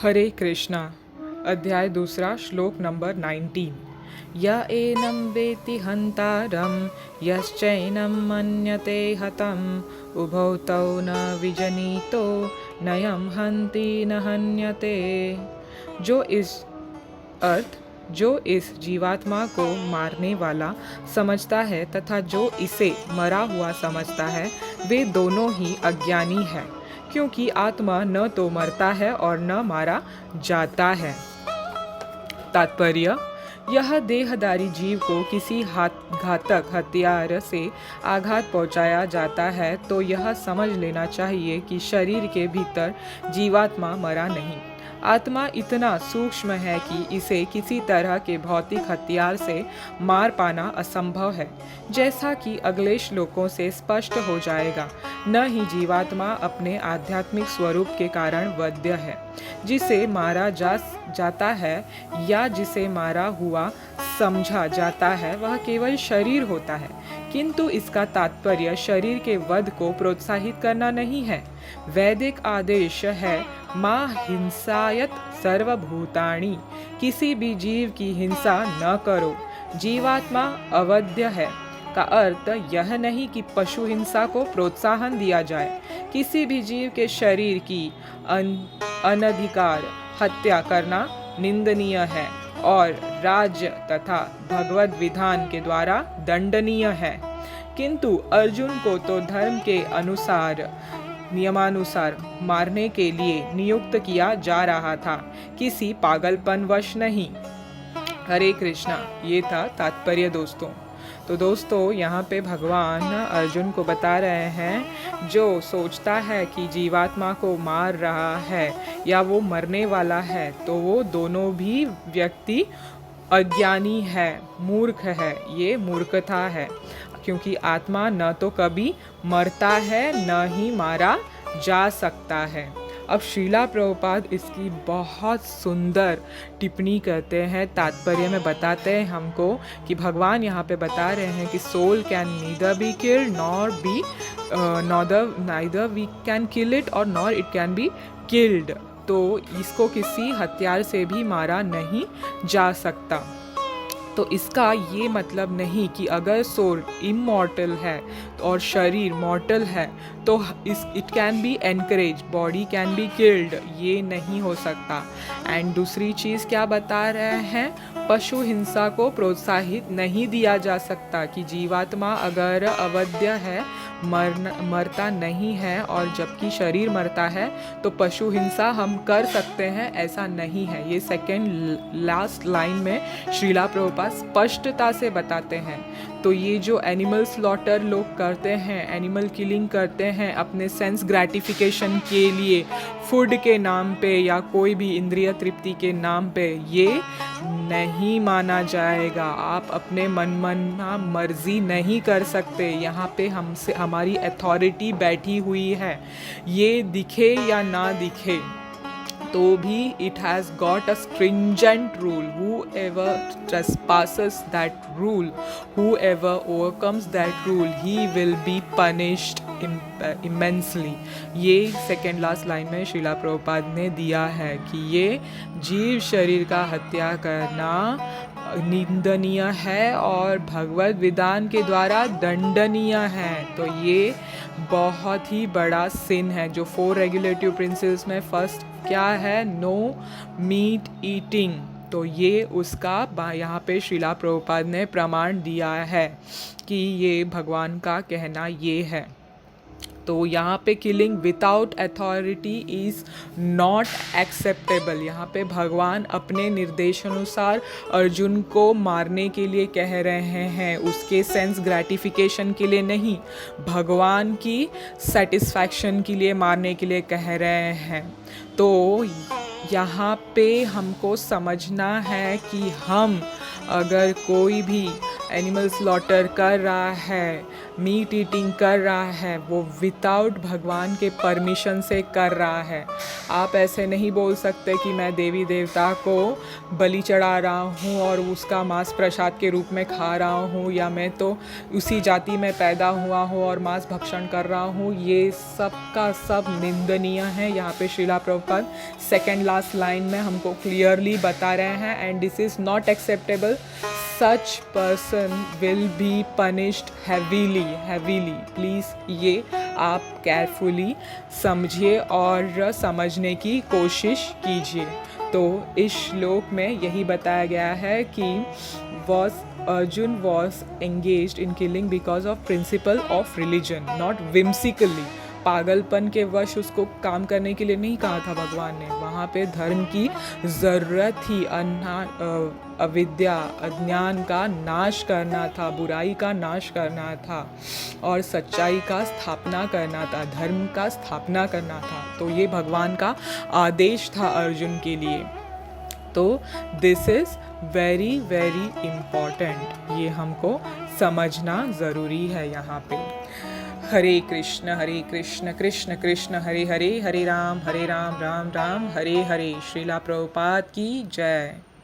हरे कृष्णा। अध्याय दूसरा, श्लोक नंबर 19। य एनं वेति हन्तारं यश्चैनं मन्यते हतम् उभौ तौ न विजनीतो नयं हन्ति न हन्यते। जो इस जीवात्मा को मारने वाला समझता है तथा जो इसे मरा हुआ समझता है, वे दोनों ही अज्ञानी हैं, क्योंकि आत्मा न तो मरता है और न मारा जाता है। तात्पर्य: यह देहधारी जीव को किसी घातक हथियार से आघात पहुंचाया जाता है तो यह समझ लेना चाहिए कि शरीर के भीतर जीवात्मा मरा नहीं। आत्मा इतना सूक्ष्म है कि इसे किसी तरह के भौतिक हथियार से मार पाना असंभव है। जैसा कि अगले श्लोकों से स्पष्ट हो जाएगा, न ही जीवात्मा अपने आध्यात्मिक स्वरूप के कारण वध्य है। जिसे मारा जाता है या जिसे मारा हुआ समझा जाता है, वह केवल शरीर होता है, किंतु इसका तात्पर्य शरीर के वध को प्रोत्साहित करना नहीं है। वैदिक आदेश है मा हिंसायत सर्वभूतानि, किसी भी जीव की हिंसा न करो। जीवात्मा अवध्य है का अर्थ यह नहीं कि पशु हिंसा को प्रोत्साहन दिया जाए। किसी भी जीव के शरीर की अनधिकार हत्या करना निंदनीय है और राज्य तथा भगवद विधान के द्वारा दंडनीय है। किंतु अर्जुन को तो धर्म के अनुसार नियमानुसार मारने के लिए नियुक्त किया जा रहा था, किसी पागलपनवश नहीं। हरे कृष्णा। ये था तात्पर्य दोस्तों। तो दोस्तों, यहाँ पे भगवान अर्जुन को बता रहे हैं, जो सोचता है कि जीवात्मा को मार रहा है या वो मरने वाला है, तो वो दोनों भी व्यक्ति अज्ञानी है, मूर्ख है। ये मूर्खता है, क्योंकि आत्मा न तो कभी मरता है न ही मारा जा सकता है। अब श्रीला प्रभुपाद इसकी बहुत सुंदर टिप्पणी करते हैं, तात्पर्य में बताते हैं हमको कि भगवान यहाँ पे बता रहे हैं कि soul can neither be killed neither we can kill it और nor it can be killed. तो इसको किसी हथियार से भी मारा नहीं जा सकता। तो इसका ये मतलब नहीं कि अगर सोल इमॉर्टल है और शरीर मॉर्टल है तो it can be encourage, body can be killed, ये नहीं हो सकता। एंड दूसरी चीज़ क्या बता रहे हैं, पशु हिंसा को प्रोत्साहित नहीं दिया जा सकता कि जीवात्मा अगर अवध्य है, मरता नहीं है, और जबकि शरीर मरता है तो पशु हिंसा हम कर सकते हैं, ऐसा नहीं है। ये सेकेंड लास्ट लाइन में श्रीला प्रभुपाद स्पष्टता से बताते हैं। तो ये जो एनिमल स्लॉटर लोग करते हैं, एनिमल किलिंग करते हैं अपने सेंस ग्रेटिफिकेशन के लिए, फूड के नाम पे या कोई भी इंद्रिय तृप्ति के नाम पे, ये नहीं माना जाएगा। आप अपने मनमाना मर्जी नहीं कर सकते। यहाँ पे हमसे हमारी अथॉरिटी बैठी हुई है, ये दिखे या ना दिखे तो भी it has got a stringent rule. Whoever trespasses that rule, whoever overcomes that rule, he will be punished immensely. ये सेकेंड लास्ट लाइन में श्रीला प्रभुपाद ने दिया है कि ये जीव शरीर का हत्या करना निंदनीय है और भगवत विधान के द्वारा दंडनीय है। तो ये बहुत ही बड़ा सिन है। जो 4 रेगुलेटिव प्रिंसिपल्स में फर्स्ट क्या है, नो मीट ईटिंग, तो ये उसका यहाँ पे श्रीला प्रभुपाद ने प्रमाण दिया है कि ये भगवान का कहना ये है। तो यहाँ पे killing without authority is not acceptable. यहाँ पे भगवान अपने निर्देशानुसार अर्जुन को मारने के लिए कह रहे हैं, उसके सेंस ग्रेटिफिकेशन के लिए नहीं, भगवान की सेटिस्फैक्शन के लिए मारने के लिए कह रहे हैं। तो यहाँ पे हमको समझना है कि हम अगर कोई भी एनिमल स्लॉटर कर रहा है, मीट ईटिंग कर रहा है, वो विदाउट भगवान के परमिशन से कर रहा है। आप ऐसे नहीं बोल सकते कि मैं देवी देवता को बलि चढ़ा रहा हूँ और उसका मांस प्रसाद के रूप में खा रहा हूँ, या मैं तो उसी जाति में पैदा हुआ हूँ और मांस भक्षण कर रहा हूँ। ये सब का सब निंदनीय है। यहाँ पे Srila Prabhupada second last line में हमको क्लियरली बता रहे हैं, and this is not acceptable, such person will be punished heavily. Please ये आप केयरफुली समझिए और समझने की कोशिश कीजिए। तो इस श्लोक में यही बताया गया है कि Arjun was engaged in killing because of principle of religion, not whimsically. पागलपन के वश उसको काम करने के लिए नहीं कहा था भगवान ने, वहाँ पे धर्म की ज़रूरत थी। अविद्या अज्ञान का नाश करना था, बुराई का नाश करना था और सच्चाई का स्थापना करना था, धर्म का स्थापना करना था। तो ये भगवान का आदेश था अर्जुन के लिए। तो this is very very important, ये हमको समझना ज़रूरी है यहाँ पे। हरे कृष्ण कृष्ण कृष्ण हरे हरे, हरे राम राम राम हरे हरे। श्रीला प्रभुपाद की जय।